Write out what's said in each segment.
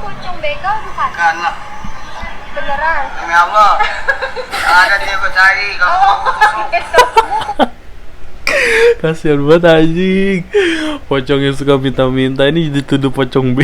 pocong begal bukan? Bukan lah. Beneran? Demi Allah. Ada dia gue cari kalau Gitu. Kasian banget anjing. Pocong yang suka minta-minta ini dituduh pocong B.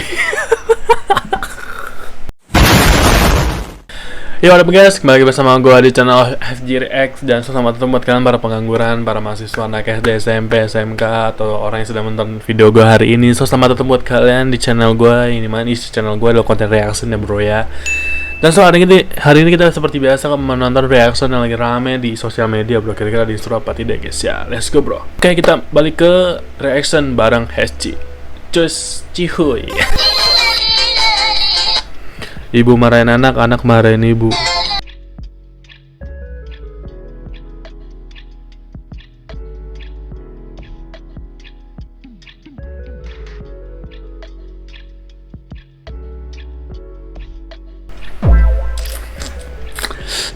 Yo, ada guys, kembali lagi bersama gue di channel FG React. Dan selamat datang buat kalian para pengangguran, para mahasiswa anak SD, SMP, SMK, atau orang yang sedang menonton video gue hari ini. So, selamat datang buat kalian di channel gue. Ini mana isi channel gue adalah konten reaction ya bro ya. Dan so hari ini kita seperti biasa menonton reaction yang lagi rame di sosial media bro. Kira-kira disuruh apa tidak guys ya. Let's go bro. Oke, kita balik ke reaction bareng Hesci. Cus cihuy. Ibu marahin anak, anak marahin ibu.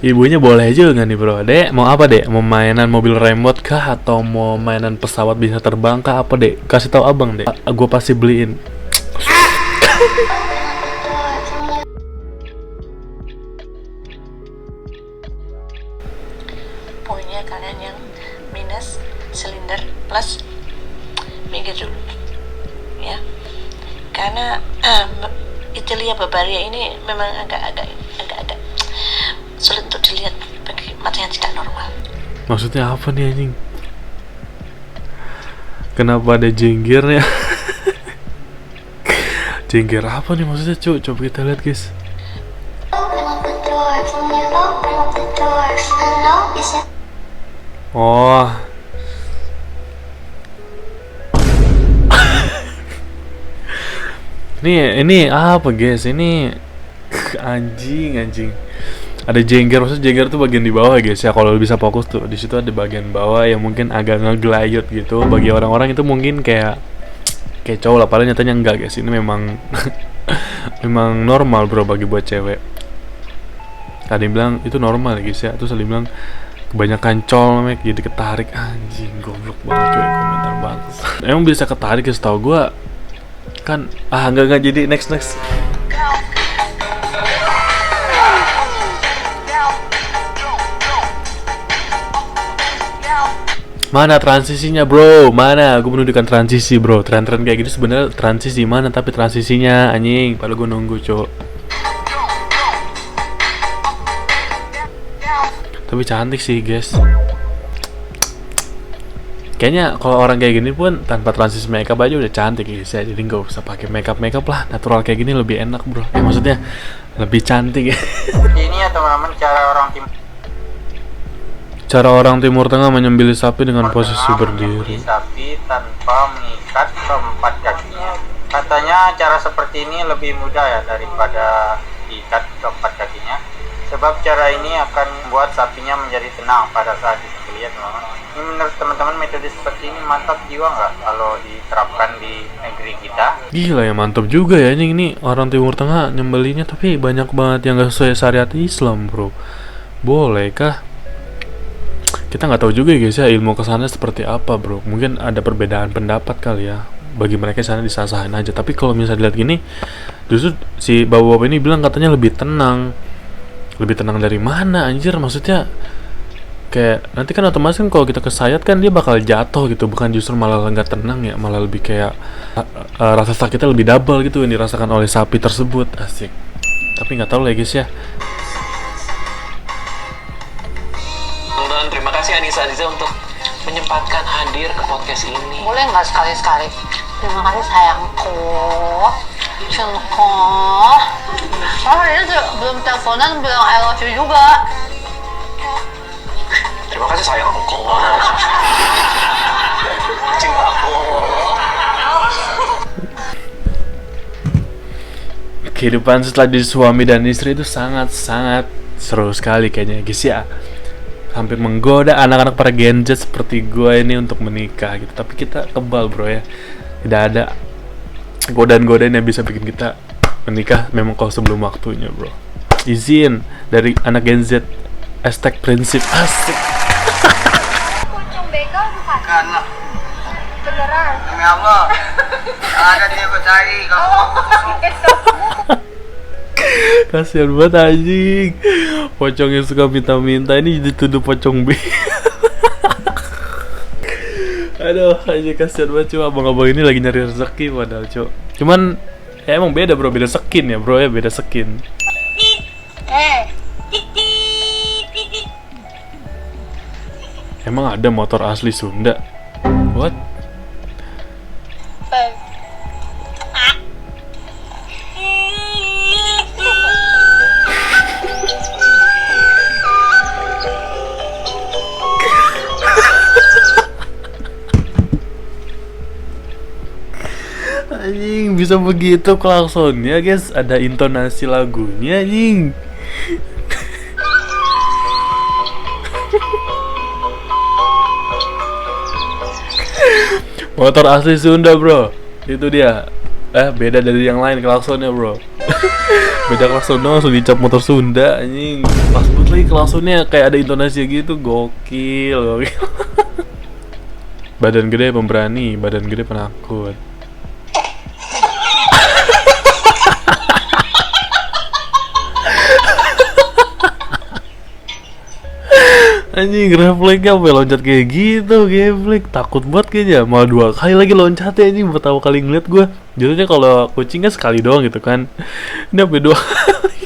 Ibunya boleh juga nih bro. Dek, mau apa dek? Mau mainan mobil remote kah? Atau mau mainan pesawat bisa terbang kah? Apa dek? Kasih tahu abang dek. Gue pasti beliin. Poinnya kalian yang minus silinder plus minggir dulu ya, karena Italia Barbaria ini memang agak sulit untuk dilihat bagi mata yang tidak normal. Maksudnya apa nih anjing? Kenapa ada jenggirnya? Jenggir apa nih maksudnya cuy? Coba kita lihat guys. Oh. Ini apa guys? Ini anjing. Ada jengger, maksudnya jengger tuh bagian di bawah guys ya. Kalau bisa fokus tuh di situ ada bagian bawah yang mungkin agak ngegelayut gitu. Bagi orang-orang itu mungkin kayak cowok lah, padahal nyatanya enggak guys. Ini memang memang normal bro bagi buat cewek. Tadi bilang itu normal guys ya. Terus tadi bilang kebanyakan colmek jadi ketarik. Anjing goblok banget cuy, komentar banget. Emang bisa ketarik guys, tau gue kan enggak jadi next. Mana transisinya bro? Mana? Gue menunjukkan transisi bro. Tren-tren kayak gitu sebenarnya transisi mana? Tapi transisinya anjing. Padahal gue nunggu cok. Tapi cantik sih guys. Kayaknya kalau orang kayak gini pun tanpa transisi makeup aja udah cantik guys ya. Jadi nggak usah pakai makeup lah. Natural kayak gini lebih enak bro. Maksudnya lebih cantik ya. ini ya teman-teman Cara orang Timur Tengah menyembelih sapi dengan posisi berdiri. Sapi tanpa mengikat keempat kakinya. Katanya cara seperti ini lebih mudah ya daripada diikat keempat kakinya. Sebab cara ini akan membuat sapinya menjadi tenang pada saat disembelih ya teman-teman. Ini menurut teman-teman metode seperti ini mantap jiwa nggak kalau diterapkan di negeri kita? Gila ya, mantap juga ya ini orang Timur Tengah nyembelihnya, tapi banyak banget yang nggak sesuai syariat Islam bro. Bolehkah? Kita nggak tahu juga guys ya ilmu kesana seperti apa bro. Mungkin ada perbedaan pendapat kali ya. Bagi mereka sana disah-sahin aja. Tapi kalau misalnya dilihat gini, justru si bapak-bapak ini bilang katanya lebih tenang. Lebih tenang dari mana anjir? Maksudnya kayak nanti kan otomatis kan kalau kita kesayat kan dia bakal jatuh gitu. Bukan justru malah nggak tenang ya. Malah lebih kayak rasa sakitnya lebih double gitu yang dirasakan oleh sapi tersebut. Asik. Tapi nggak tahu lah guys ya. Terima kasih Anissa Aziza untuk menyempatkan hadir ke podcast ini. Boleh nggak sekali-sekali? Terima kasih sayangku, cintaku. Oh ini belum teleponan bilang I love you juga. Terima kasih sayangku. Cintaku. Kehidupan setelah jadi suami dan istri itu sangat seru sekali kayaknya guys ya. Hampir menggoda anak-anak para Gen Z seperti gue ini untuk menikah gitu. Tapi kita kebal bro ya. Tidak ada godaan-godaan yang bisa bikin kita menikah memang kalau sebelum waktunya bro. Izin dari anak Gen Z. #prinsip asik. Pocong begal bukan? Bukan lah. Beneran? Demi Allah. Ada dia gue cari kalau Gitu. Kasian banget anjing. Pocong yang suka minta-minta ini dituduh pocong B. Aduh, anjing kasian banget cuma abang-abang ini lagi nyari rezeki padahal, Cok. Cuman ya emang beda, Bro, beda skin ya, Bro, ya beda skin. Emang ada motor asli Sunda? What? Anjing bisa begitu klaksonnya guys, ada intonasi lagunya anjing. Motor asli Sunda, Bro. Itu dia. Beda dari yang lain klaksonnya, Bro. Beda klakson dong, langsung dicap motor Sunda anjing. Pas banget lagi klaksonnya kayak ada intonasi gitu, gokil. Badan gede pemberani, badan gede penakut. Anjing refleksnya apa ya, loncat kayak gitu, geblek. Takut banget kayaknya, malah 2 kali lagi loncatnya anjing, pertama kali ngeliat gue. Jadinya kalau kucing kan sekali doang gitu kan. Ini sampai 2 kali.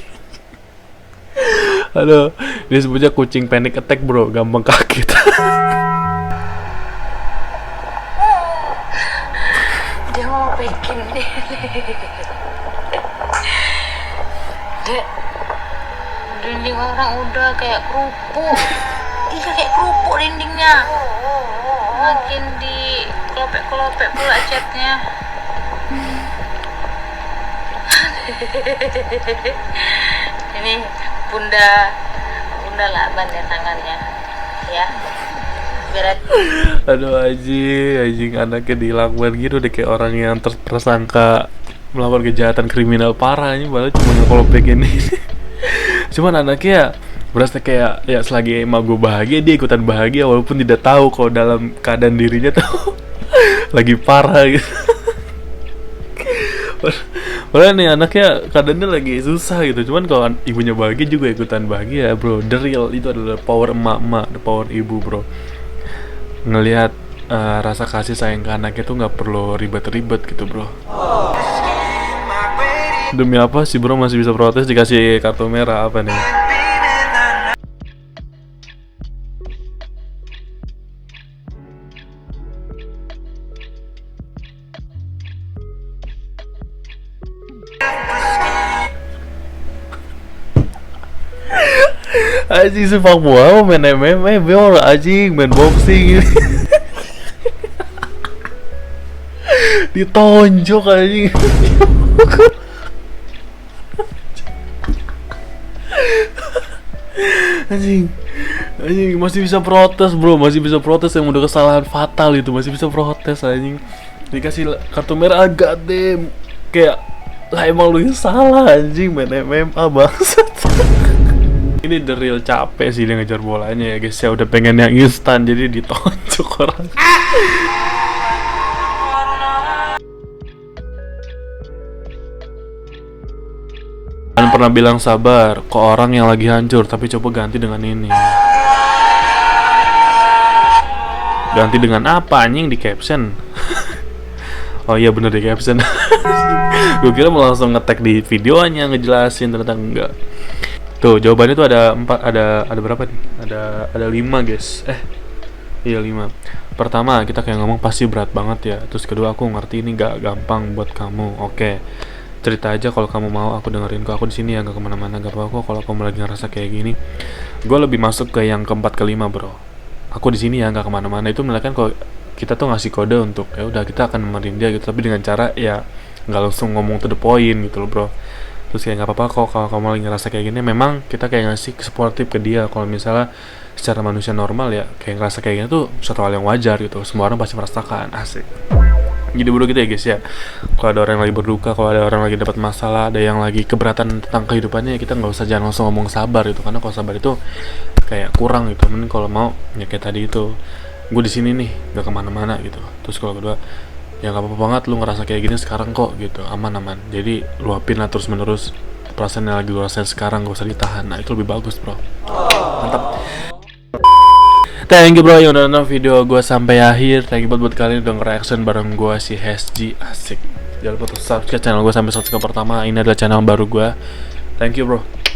Aduh, dia sebutnya kucing panic attack, Bro, gampang kaget. Dia mau bikin Dek, dinding orang udah kayak kerupuk. Iya kayak kerupuk dindingnya. Makin di kelopek-kelopek pula catnya. Ini bunda laban ya tangannya, ya. Berat. Aduh anjing anaknya dilakban gitu deh, kayak orang yang tersangka melakukan kejahatan kriminal parah ini, padahal cuma ngekolopek ini. Cuman anaknya berasa kayak ya selagi emak gue bahagia, dia ikutan bahagia walaupun tidak tahu kalau dalam keadaan dirinya tuh lagi parah gitu. Padahal nih anaknya keadaannya lagi susah gitu, cuman kalau ibunya bahagia juga ikutan bahagia, Bro. The real itu adalah power emak-emak, the power ibu, Bro. Ngelihat rasa kasih sayang ke anaknya tuh nggak perlu ribet-ribet gitu, Bro. Demi apa sih, Bro, masih bisa protes dikasih kartu merah apa nih? Anjing sepak bola main MMA, bro, anjing main boxing ini. Ditonjok anjing. Anjing masih bisa protes, Bro, masih bisa protes yang udah kesalahan fatal itu, masih bisa protes anjing. Dikasih kartu merah agak dem, kayak lah emang lu yang salah anjing main MMA bangsat. Ini the real capek sih dia ngejar bolanya ya guys ya, udah pengen yang instan jadi ditonjok orang. Jangan pernah bilang sabar ke orang yang lagi hancur, tapi coba ganti dengan ini. Ganti dengan apa anjing di caption? Oh iya bener di caption. Gue kira mau langsung nge-tag di videonya ngejelasin, ternyata enggak. Tuh jawabannya tuh ada berapa nih? Ada 5 guys. Iya 5. Pertama kita kayak ngomong pasti berat banget ya. Terus kedua aku ngerti ini gak gampang buat kamu. Oke. Cerita aja kalau kamu mau, aku dengerin kok. Aku di sini ya, gak kemana-mana. Gak apa-apa kalau kamu lagi ngerasa kayak gini. Gue lebih masuk ke yang keempat kelima, Bro. Aku di sini ya, gak kemana-mana. Itu menandakan kalau kita tuh ngasih kode untuk ya udah kita akan nemenin dia gitu. Tapi dengan cara ya nggak langsung ngomong to the point gitu loh, Bro. Terus kayak nggak apa-apa kok kalau kamu lagi ngerasa kayak gini, memang kita kayak ngasih supportive ke dia. Kalau misalnya secara manusia normal ya kayak ngerasa kayak gini tuh suatu hal yang wajar gitu, semua orang pasti merasakan. Asik. Jadi Bro gitu ya guys ya, kalau ada orang yang lagi berduka, kalau ada orang lagi dapat masalah, ada yang lagi keberatan tentang kehidupannya, kita nggak usah jangan langsung ngomong sabar gitu, karena kalau sabar itu kayak kurang gitu. Mending kalau mau ya kayak tadi itu, gue di sini nih nggak kemana-mana gitu. Terus kalau kedua ya nggak apa-apa banget lu ngerasa kayak gini sekarang kok gitu, aman. Jadi luapin lah terus menerus perasaan yang lagi lu rasain sekarang, gak usah ditahan. Nah itu lebih bagus bro. Mantap. Thank you bro yang udah nonton video gue sampai akhir. Thank you buat kalian udah nge-reaction bareng gue si HSG, asik. Jangan lupa untuk subscribe channel gue sampai subscribe pertama. Ini adalah channel baru gue. Thank you bro.